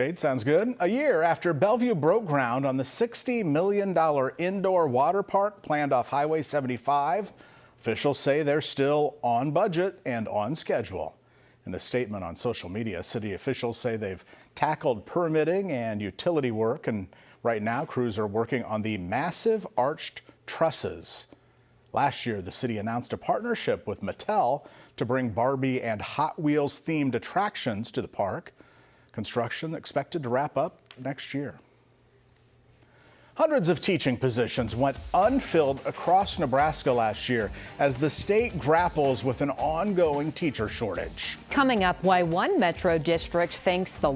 Sounds good. A year after Bellevue broke ground on the $60 million indoor water park planned off Highway 75, officials say they're still on budget and on schedule. In a statement on social media, city officials say they've tackled permitting and utility work, and right now crews are working on the massive arched trusses. Last year, the city announced a partnership with Mattel to bring Barbie and Hot Wheels themed attractions to the park. Construction expected to wrap up next year. Hundreds of teaching positions went unfilled across Nebraska last year as the state grapples with an ongoing teacher shortage. Coming up, why one metro district thinks the